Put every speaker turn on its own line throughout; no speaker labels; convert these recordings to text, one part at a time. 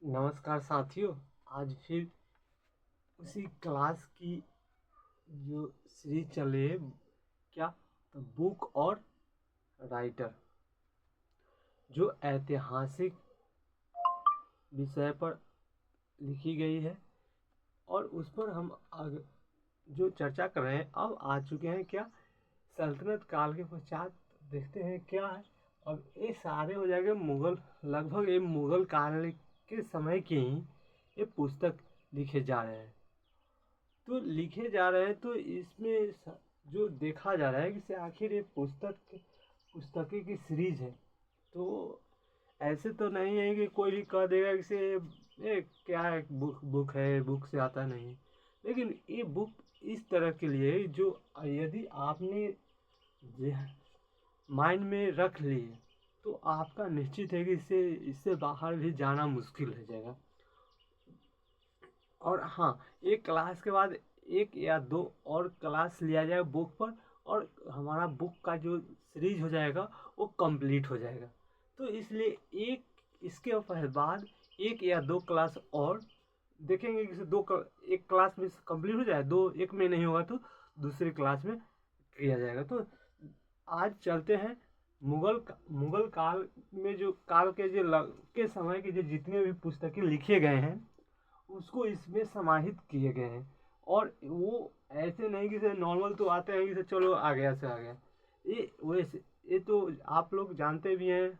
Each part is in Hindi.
नमस्कार साथियों। आज फिर उसी क्लास की जो सीरीज चल रही है, क्या तो बुक और राइटर, जो ऐतिहासिक विषय पर लिखी गई है और उस पर हम जो चर्चा कर रहे हैं अब आ चुके हैं क्या सल्तनत काल के पश्चात। देखते हैं क्या है। अब ये सारे हो जाएंगे मुगल, लगभग ये मुगल काल के समय के ही ये पुस्तक लिखे जा रहे हैं। तो लिखे जा रहे हैं तो इसमें जो देखा जा रहा है कि आखिर ये पुस्तकें की सीरीज है। तो ऐसे तो नहीं है कि कोई भी कह देगा कि ये क्या है, बुक है, बुक से आता नहीं। लेकिन ये बुक इस तरह के लिए है जो यदि आपने माइंड में रख ली तो आपका निश्चित है कि इससे बाहर भी जाना मुश्किल हो जाएगा। और हाँ, एक क्लास के बाद एक या दो और क्लास लिया जाएगा बुक पर, और हमारा बुक का जो सीरीज हो जाएगा वो कंप्लीट हो जाएगा। तो इसलिए इसके बाद एक या दो क्लास और देखेंगे कि एक क्लास में कंप्लीट हो जाए, दो एक में नहीं होगा तो दूसरी क्लास में किया जाएगा। तो आज चलते हैं मुगल काल में, जो काल के के समय के जो जितने भी पुस्तकें लिखे गए हैं उसको इसमें समाहित किए गए हैं। और वो ऐसे नहीं कि नॉर्मल तो आते हैं कि चलो आ गया से आ गया। ये तो आप लोग जानते भी हैं,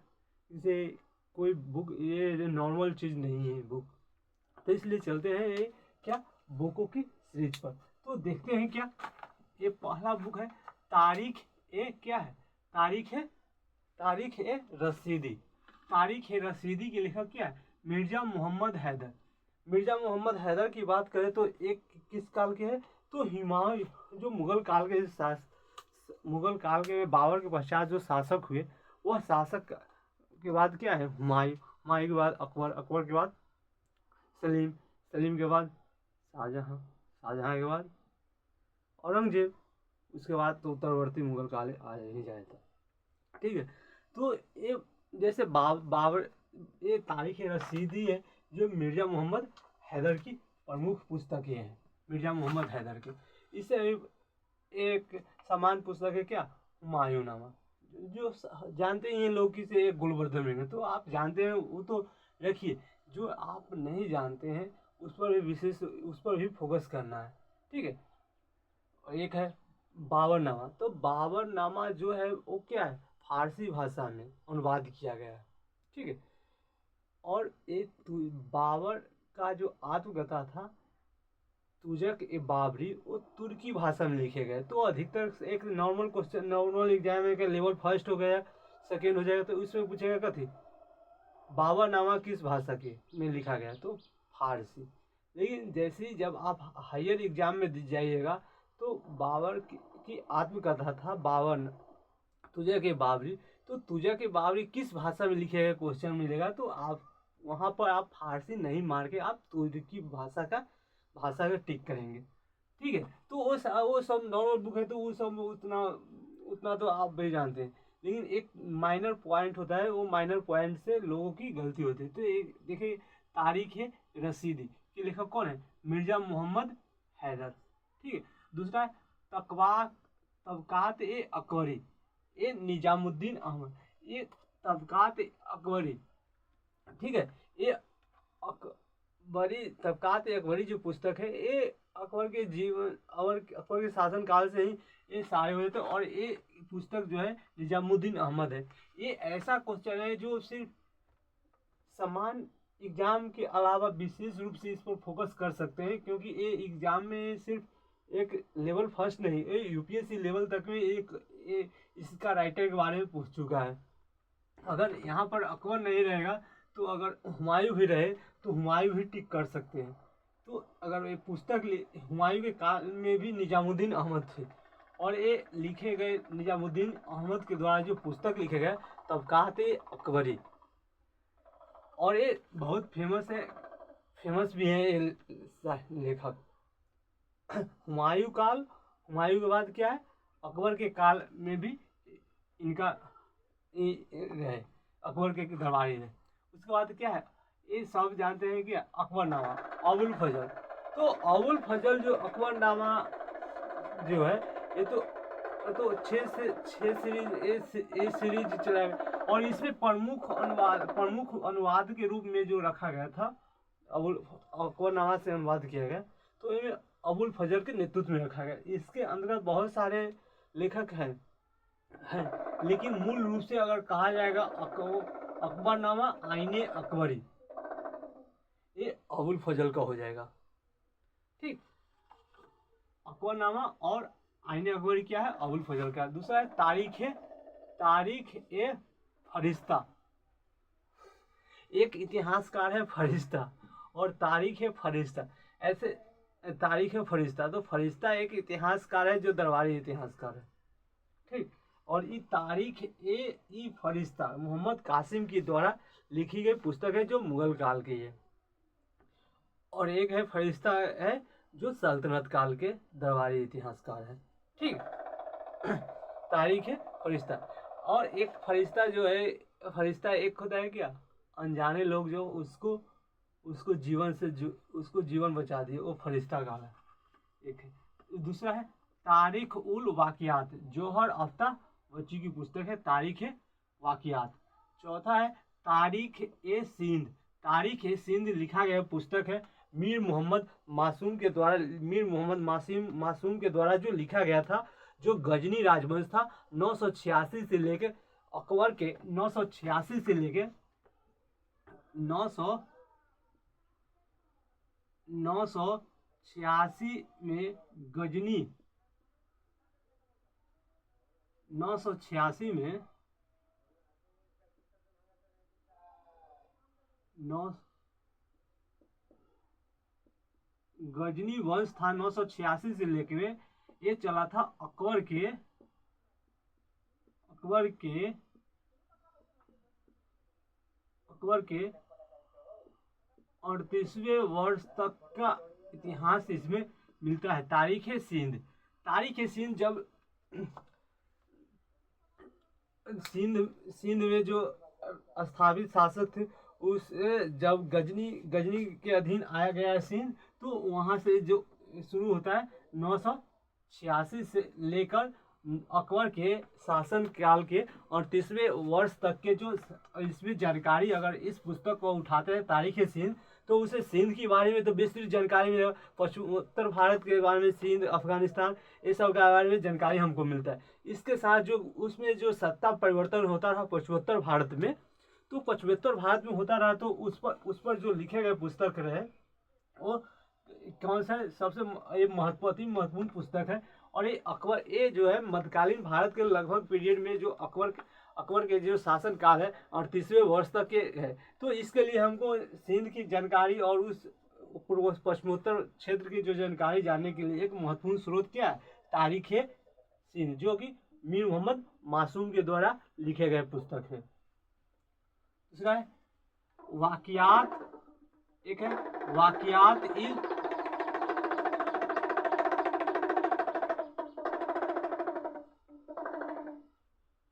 इसे कोई बुक ये नॉर्मल चीज़ नहीं है बुक। तो इसलिए चलते हैं ये क्या बुकों की सीरीज पर। तो देखते हैं क्या ये पहला बुक है तारीख ए क्या है, तारीख ए रसीदी। तारीख ए रसीदी के लेखक क्या है, मिर्जा मोहम्मद हैदर। मिर्जा मोहम्मद हैदर की बात करें तो एक किस काल के है, तो हुमायूं जो मुगल काल के बाबर के पश्चात जो शासक हुए, वह शासक के बाद क्या है हुमायूं के बाद अकबर के बाद सलीम के बाद शाहजहां के बाद औरंगजेब, उसके बाद तो उत्तरवर्ती मुगल काल आ ही जाता। ठीक है। तो ये जैसे बाबर, ये तारीख रसीदी है जो मिर्जा मोहम्मद हैदर की प्रमुख पुस्तकें हैं। मिर्जा मोहम्मद हैदर की इससे एक समान पुस्तक है क्या, हुमायूंनामा, जो जानते ही हैं लोग कि से एक गुलवर्धन में, तो आप जानते हैं वो तो रखिए। जो आप नहीं जानते हैं उस पर भी उस पर भी फोकस करना है। ठीक है। और एक है बाबरनामा। तो बाबरनामा जो है वो क्या है, फारसी भाषा में अनुवाद किया गया है। ठीक है। और एक बाबर का जो आत्मकथा था तुजक ए बाबरी, वो तुर्की भाषा में लिखे गए। तो अधिकतर एक नॉर्मल क्वेश्चन, नॉर्मल एग्जाम में लेवल फर्स्ट हो गया, सेकेंड हो जाएगा, तो उसमें पूछेगा कथी बाबरनामा किस भाषा के में लिखा गया, तो फारसी। लेकिन जैसे ही जब आप हायर एग्जाम में जाइएगा तो बाबर की आत्मकथा था बाबर तुझे के बाबरी। तो तुझे के बाबरी किस भाषा में लिखेगा क्वेश्चन मिलेगा, तो आप वहाँ पर आप फारसी नहीं मार के आप तुर्की भाषा का टिक करेंगे। ठीक है। तो वो सब नॉर्मल बुक है, तो वो सब उतना उतना तो आप भी जानते हैं। लेकिन एक माइनर पॉइंट होता है, वो माइनर पॉइंट से लोगों की गलती होती है। तो एक देखिए तारीख है रसीदी के लेखक कौन है, मिर्जा मोहम्मद हैदर। ठीक है। दूसरा है तबकात ए अकबरी, ये निजामुद्दीन अहमद। ये तबकात अकबरी, ठीक है, ये तबकात अकबरी जो पुस्तक है, ये अकबर के जीवन और अकबर के शासन काल से ही ये सारे हुए थे। और ये पुस्तक जो है निजामुद्दीन अहमद है। ये ऐसा क्वेश्चन है जो सिर्फ समान एग्जाम के अलावा विशेष रूप से इस पर फोकस कर सकते हैं, क्योंकि ये एग्जाम में सिर्फ एक लेवल फर्स्ट नहीं, ये यूपीएससी लेवल तक में इसका राइटर के बारे में पूछ चुका है। अगर यहाँ पर अकबर नहीं रहेगा तो अगर हुमायूं भी रहे तो हुमायूं भी टिक कर सकते हैं। तो अगर ये पुस्तक हुमायूं के काल में भी निजामुद्दीन अहमद थे, और ये लिखे गए निजामुद्दीन अहमद के द्वारा जो पुस्तक लिखे गए तबकात अकबरी, और ये बहुत फेमस भी है ये लेखक। हुमायूं के बाद क्या है, अकबर के काल में भी इनका रहे, अकबर के दरबारी रहे। उसके बाद क्या है, ये सब जानते हैं कि अकबरनामा, अबुल फजल। तो अबुल फजल जो अकबरनामा जो है ये तो 6 सीरीज ए सीरीज चला है, और इसमें प्रमुख अनुवाद के रूप में जो रखा गया था, अकबरनामा से अनुवाद किया गया, तो ये अबुल फजल के नेतृत्व में रखा गया। इसके अंतर्गत बहुत सारे लेखक हैं, लेकिन मूल रूप से अगर कहा जाएगा अकबरनामा आईने अकबरी, ये अबुल फजल का हो जाएगा। ठीक, अकबरनामा और आईने अकबरी क्या है, अबुल फजल का। दूसरा है तारीख ए फरिश्ता। एक इतिहासकार है फरिश्ता और तारीख है फरिश्ता। ऐसे तारीख है फरिश्ता, तो फरिश्ता एक इतिहासकार है जो दरबारी इतिहासकार है। ठीक, और ये तारीख ए फरिश्ता मोहम्मद कासिम के द्वारा लिखी गई पुस्तक है जो मुगल काल की है, और एक है फरिश्ता है जो सल्तनत काल के दरबारी इतिहासकार है। ठीक, तारीख है फरिश्ता। और एक फरिश्ता जो है, फरिश्ता एक होता है क्या, अनजाने लोग जो उसको जीवन बचा दिए, वो फरिश्ता काल है, एक है। दूसरा है तारीख उल वाकियात, जौहर अफ्ताह बच्ची की पुस्तक है तारीख वाकियात। चौथा है तारीख ए सिंध। तारीख ए सिंध लिखा गया पुस्तक है मीर मोहम्मद मासूम के द्वारा जो लिखा गया था, जो गजनी राजवंश था 986 से लेकर अकबर के 986 से लेकर 986 में गजनी 986 में गजनी वंश था 986 से लेकर ये चला था अकबर के 38वें वर्ष तक का इतिहास इसमें मिलता है। तारीख सिंध जब सिंध में जो स्थापित शासक थे, उस जब गजनी के अधीन आया गया है सिंध, तो वहां से जो शुरू होता है 986 से लेकर अकबर के शासन काल के 38वें वर्ष तक के जो इसमें जानकारी, अगर इस पुस्तक को उठाते हैं तारीख सिंध, तो उसे सिंध के बारे में तो विस्तृत जानकारी मिलेगा, पश्चिमोत्तर भारत के बारे में, सिंध, अफगानिस्तान, ये सब के बारे में जानकारी हमको मिलता है। इसके साथ जो उसमें जो सत्ता परिवर्तन होता रहा पश्चिमोत्तर भारत में, तो पश्चिमोत्तर भारत में होता रहा, तो उस पर जो लिखे गए पुस्तक रहे वो कौन सा सबसे महत्वपूर्ण पुस्तक है। और ये जो है मध्यकालीन भारत के लगभग पीरियड में जो अकबर के जो शासन काल है 38वें वर्ष तक के है, तो इसके लिए हमको सिंध की जानकारी और उस पूर्व पश्चिमोत्तर क्षेत्र की जो जानकारी जानने के लिए एक महत्वपूर्ण स्रोत क्या है, तारीख सिंध, जो कि मीर मोहम्मद मासूम के द्वारा लिखे गए पुस्तक है। दूसरा है वाकियात, एक है वाकियात इल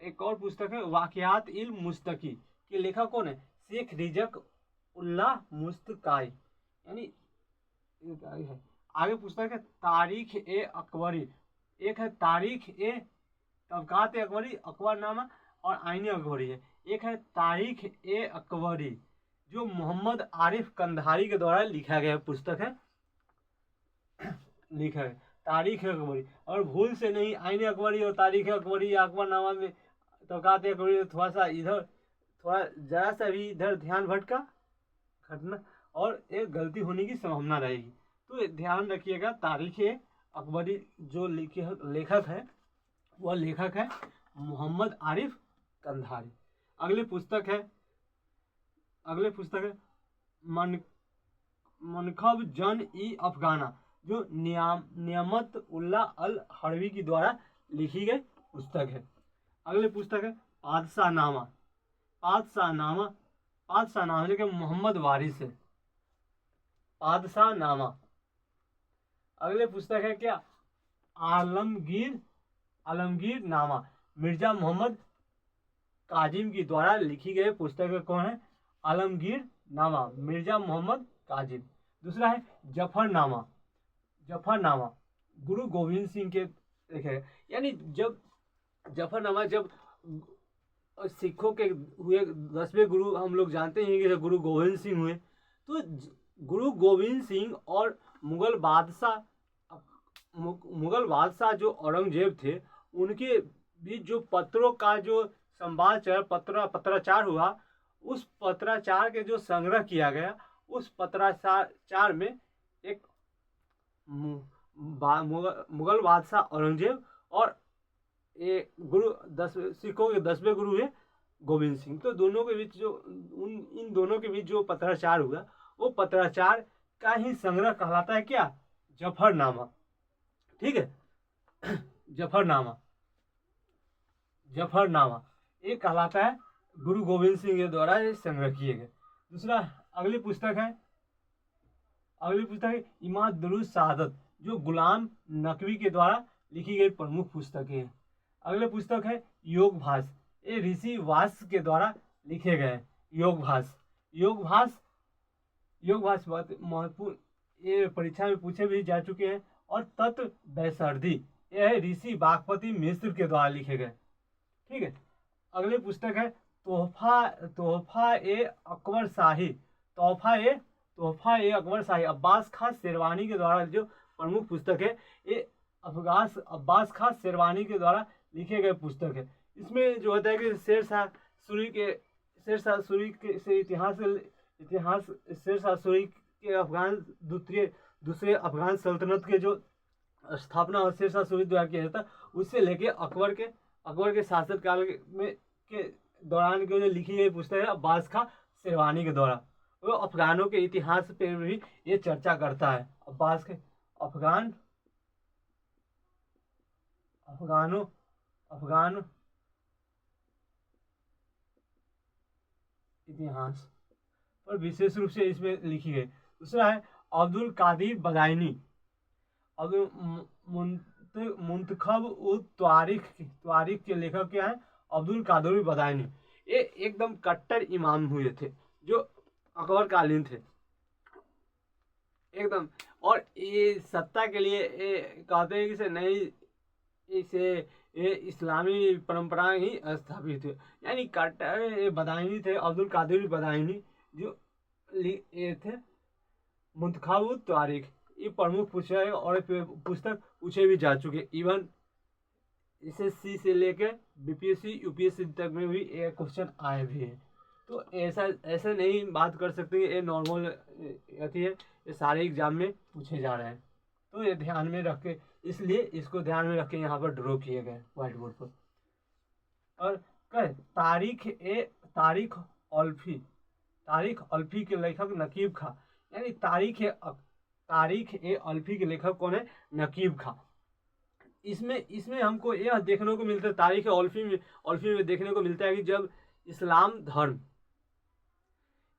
एक और पुस्तक है वाकियात इल मुस्तकी के लेखक कौन है, शेख रिजक उल्लाह मुस्तकाई, यानी है। आगे पुस्तक है तारीख ए अकबरी, एक है तारीख ए तबकात अकबरी, अकबरनामा और आईने अकबरी है। एक है तारीख ए अकबरी जो मोहम्मद आरिफ कंधारी के द्वारा लिखा गया पुस्तक है, लिखा है तारीख अकबरी। और भूल से नहीं आईने अकबरी और तारीख अकबरी या अकबरनामा में तबकात अकबरी, थोड़ा जरा सा भी इधर ध्यान भटका घटना और एक गलती होने की संभावना रहेगी, तो ध्यान रखिएगा। तारीख अकबरी जो लेखक है वह लेखक है मोहम्मद आरिफ कंधारी। अगले पुस्तक है मनखब जन ई अफगाना, जो नियामत उल्लाह अल हरवी के द्वारा लिखी गई पुस्तक है। अगले पुस्तक है पादशाहनामा जो मोहम्मद वारिस है, पादशाहनामा। अगले पुस्तक है क्या, आलमगीर नामा, मिर्जा मोहम्मद काजिम की द्वारा लिखी गई पुस्तक कौन है, आलमगीर नामा मिर्जा मोहम्मद काजिम। दूसरा है जफरनामा, जफरनामा गुरु गोविंद सिंह के लिखे गए। यानी जब जफरनामा जब सिखों के हुए 10वें गुरु हम लोग जानते हैं कि गुरु गोविंद सिंह हुए, तो गुरु गोविंद सिंह और मुगल बादशाह जो औरंगजेब थे उनके बीच जो पत्रों का जो संवाद पत्राचार हुआ, उस पत्राचार के जो संग्रह किया गया, उस पत्राचार में एक मुगल बादशाह औरंगजेब और ये सिखों के 10वें गुरु है गोविंद सिंह, तो दोनों के बीच जो इन दोनों के बीच जो पत्राचार हुआ, वो पत्राचार का ही संग्रह कहलाता है क्या, जफरनामा। ठीक है, जफरनामा, जफरनामा ये कहलाता है गुरु गोविंद सिंह के द्वारा ये संग्रह किए गए। दूसरा अगली पुस्तक है इमाद दुरुस शहादत, जो गुलाम नकवी के द्वारा लिखी गई प्रमुख पुस्तकें हैं। अगले पुस्तक है योगभास, ये ऋषि व्यास के द्वारा लिखे गए योगभास। योगभास बहुत महत्वपूर्ण, ये परीक्षा में पूछे भी जा चुके हैं। और तत्व वैसर्धी, यह है ऋषि बागपति मिश्र के द्वारा लिखे गए। ठीक है, अगली पुस्तक है तोहफा ए अकबर शाही, अब्बास खां शेरवानी के द्वारा जो प्रमुख पुस्तक है, ये अब्बास खां शेरवानी के द्वारा लिखे गए पुस्तक है। इसमें जो होता है कि शेर शाह सूरी के अफगान दूसरे अफगान सल्तनत के जो स्थापना और शेर शाह सूरी द्वारा किया जाता, उससे लेके अकबर के शासनकाल में के दौरान की जो लिखी गई पुस्तक है अब्बास खां शेरवानी के द्वारा, वो अफगानों के इतिहास पे भी ये चर्चा करता है। अफगान इतिहास पर विशेष रूप से इसमें लिखी गई। दूसरा है अब्दुल कादिर बदायनी, मुंतखब उत तारीख के लेखक क्या है, अब्दुल कादिर बदायनी। ये एकदम कट्टर इमाम हुए थे जो अकबर कालीन थे एकदम, और ये सत्ता के लिए कहते हैं कि नहीं, ये इस्लामी परंपरा ही स्थापित है। यानी कट्टर बदायनी थे, अब्दुल कादिर बदायनी, जो ये थे मुंतखब तारीख, ये प्रमुख पुस्तक है और पुस्तक पूछे भी जा चुके। इवन SSC से लेकर BPSC UPSC तक में भी ये क्वेश्चन आए भी हैं। तो ऐसा नहीं बात कर सकते कि ये नॉर्मल अथी है, ये सारे एग्जाम में पूछे जा रहे हैं। तो ये ध्यान में रख के, इसलिए इसको ध्यान में रख के यहाँ पर ड्रॉ किए गए व्हाइट बोर्ड पर। और तारीख अल्फी के लेखक नकीब खां, यानी तारीख ए अल्फी के लेखक कौन है, नकीब खां। इसमें हमको यह देखने को मिलता है, तारीख अल्फी में देखने को मिलता है कि जब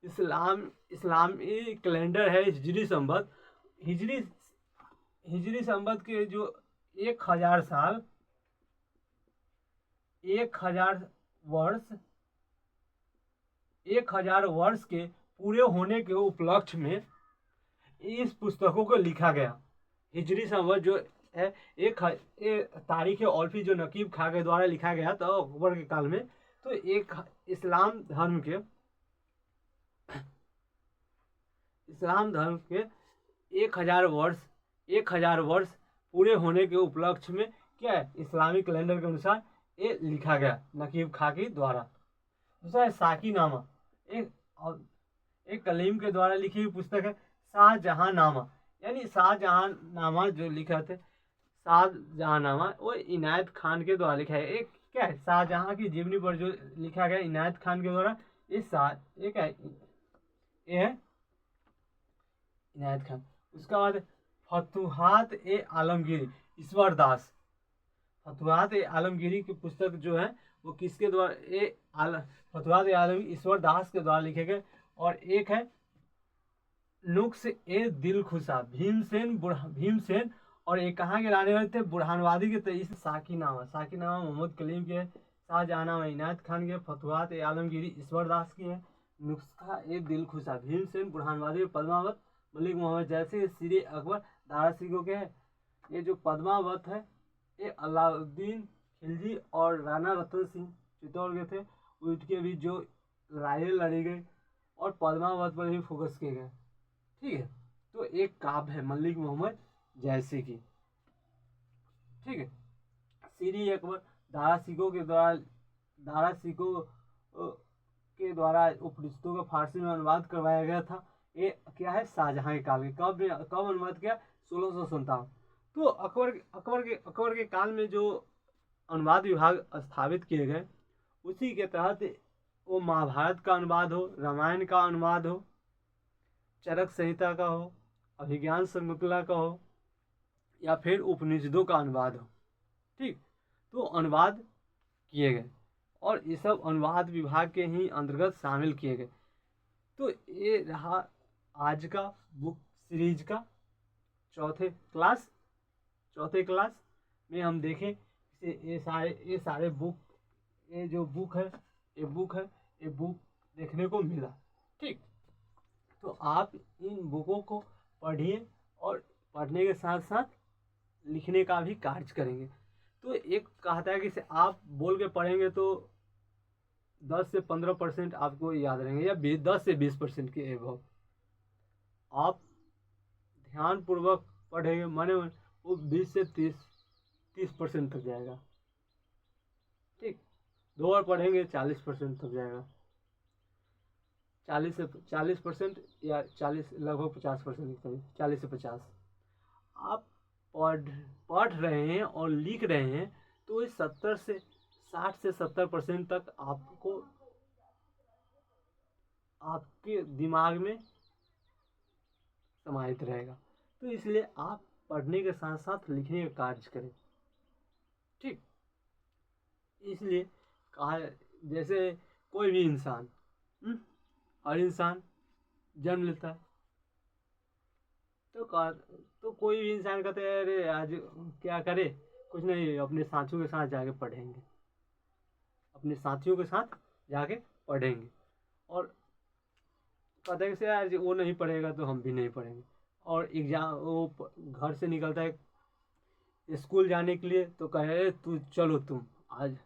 इस्लामी कैलेंडर है हिजरी संवत के जो 1000 वर्ष के पूरे होने के उपलक्ष्य में इस पुस्तकों को लिखा गया। हिजरी संवत जो है तारीख अल्फी जो नकीब खां के द्वारा लिखा गया था अकबर के काल में। तो एक इस्लाम धर्म के 1000 वर्ष पूरे होने के उपलक्ष्य में क्या है, इस्लामी कैलेंडर के अनुसार ये लिखा गया नकीब खां के द्वारा। दूसरा है साकीनामा, एक कलीम के द्वारा लिखी हुई पुस्तक है। शाहजहांनामा, यानी शाहजहांनामा जो लिखा थे, शाहजहांनामा वो इनायत खान के द्वारा लिखा है। एक क्या है, शाहजहां की जीवनी पर जो लिखा गया इनायत खान के द्वारा, ये क्या है, ये है इनायत खान। उसका बाद फतुहात ए आलमगीरी ईश्वर दास, फतुहात ए आलमगीरी की पुस्तक जो है वो किसके द्वारा, फतुहात ए आलमगीरी ईश्वर दास के द्वारा लिखे गए। और एक है नुक्स ए दिलखुशा, भीमसेन और ये कहाँ के रहने वाले थे, बुरहानवादी के। तो इस साकीनामा मोहम्मद कलीम के, शाहजहांनामा इनायत खान के, फतुहात ए आलमगीरी ईश्वर दास की है। नुस्खा ए दिल खुशा, भीमसेन, बुरहानवादी, पद्मावत, मलिक मोहम्मद जैसे श्री अकबर, दारा सिकों के हैं। ये जो पद्मावत है ये अलाउद्दीन खिलजी और राणा रतन सिंह चित्तौड़ के थे, उनके भी जो लड़ाई लड़ी गई और पद्मावत पर ही फोकस किए गए। ठीक है, तो एक काव्य है मलिक मोहम्मद जैसे की। ठीक है, श्री अकबर दारा सिकों के द्वारा उपनिषदों का फारसी में अनुवाद करवाया गया था। ये क्या है, शाहजहां के काल के। कब अनुवाद किया, 1657। तो अकबर के काल में जो अनुवाद विभाग स्थापित किए गए, उसी के तहत वो महाभारत का अनुवाद हो, रामायण का अनुवाद हो, चरक संहिता का हो, अभिज्ञान शकुंतला का हो, या फिर उपनिषदों का अनुवाद हो। ठीक, तो अनुवाद किए गए और ये सब अनुवाद विभाग के ही अंतर्गत शामिल किए गए। तो ये रहा आज का बुक सीरीज का चौथे क्लास में हम देखें ये सारे बुक, ये जो बुक है ये बुक देखने को मिला। ठीक, तो आप इन बुकों को पढ़िए और पढ़ने के साथ साथ लिखने का भी कार्य करेंगे। तो एक कहता है कि आप बोल के पढ़ेंगे तो 10 से 15% आपको याद रहेंगे, या 10 से 20% के एबव आप ध्यान पूर्वक पढ़ेंगे, माने वो 20 से 30% तक जाएगा। ठीक, 2 बार पढ़ेंगे 40% तक जाएगा, 40% या 40 लगभग 50%, 40 से 50 आप पढ़ रहे हैं और लिख रहे हैं, तो इस 60 से 70% तक आपको आपके दिमाग में समाहित रहेगा। तो इसलिए आप पढ़ने के साथ साथ लिखने का कार्य करें। ठीक, इसलिए कहा, जैसे कोई भी इंसान, हर इंसान जन्म लेता है, तो कोई भी इंसान कहते हैं अरे आज क्या करे, कुछ नहीं, अपने साथियों के साथ जाके पढ़ेंगे, और कहते हैं कि आज वो नहीं पढ़ेगा तो हम भी नहीं पढ़ेंगे। और एग्जाम, वो घर से निकलता है स्कूल जाने के लिए, तो कहे तू चलो, तुम आज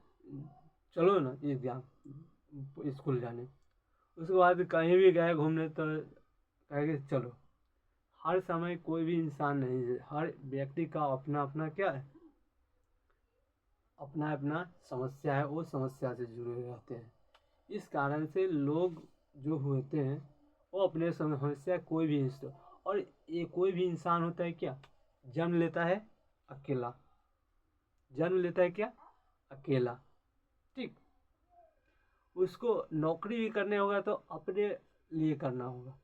चलो ना एग्जाम स्कूल जाने। उसके बाद कहीं भी गए घूमने तो कहेंगे चलो। हर समय कोई भी इंसान नहीं है, हर व्यक्ति का अपना अपना क्या है, अपना अपना समस्या है, वो समस्या से जुड़े रहते हैं। इस कारण से लोग जो होते हैं वो अपने समस्या कोई भी और ये कोई भी इंसान होता है क्या, जन्म लेता है अकेला। ठीक, उसको नौकरी भी करने होगा तो अपने लिए करना होगा,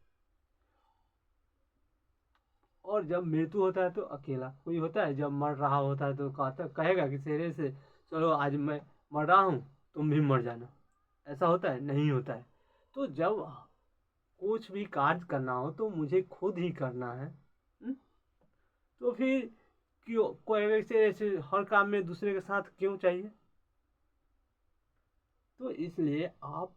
और जब मृत्यु होता है तो अकेला। कोई होता है जब मर रहा होता है तो कहेगा कि चेहरे से चलो आज मैं मर रहा हूँ तुम भी मर जाना, ऐसा होता है? नहीं होता है। तो जब कुछ भी कार्य करना हो तो मुझे खुद ही करना है। तो फिर क्यों कोई ऐसे हर काम में दूसरे के साथ क्यों चाहिए? तो इसलिए आप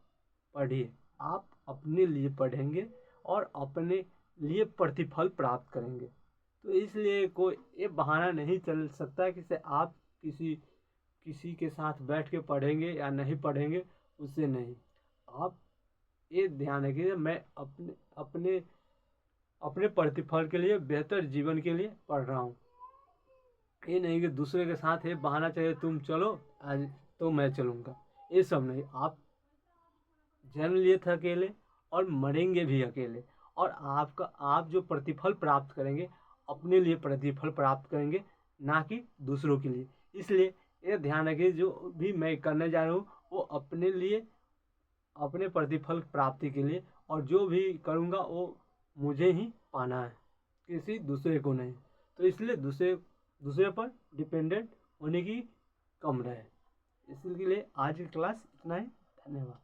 पढ़िए, आप अपने लिए पढ़ेंगे और अपने लिए प्रतिफल प्राप्त करेंगे। तो इसलिए कोई ये बहाना नहीं चल सकता कि से आप किसी के साथ बैठ के पढ़ेंगे या नहीं पढ़ेंगे, उससे नहीं। आप ये ध्यान रखिए, मैं अपने प्रतिफल के लिए, बेहतर जीवन के लिए पढ़ रहा हूँ। ये नहीं कि दूसरे के साथ ये बहाना चाहिए तुम चलो आज तो मैं चलूँगा, ये सब नहीं। आप जन्म लिए थे अकेले और मरेंगे भी अकेले, और आप जो प्रतिफल प्राप्त करेंगे अपने लिए प्रतिफल प्राप्त करेंगे, ना कि दूसरों के लिए। इसलिए ये ध्यान रखिए, जो भी मैं करने जा रहा हूँ वो अपने लिए, अपने प्रतिफल प्राप्ति के लिए, और जो भी करूँगा वो मुझे ही पाना है, किसी दूसरे को नहीं। तो इसलिए दूसरे पर डिपेंडेंट होने की कम रहे। इसके लिए आज की क्लास इतना ही। धन्यवाद।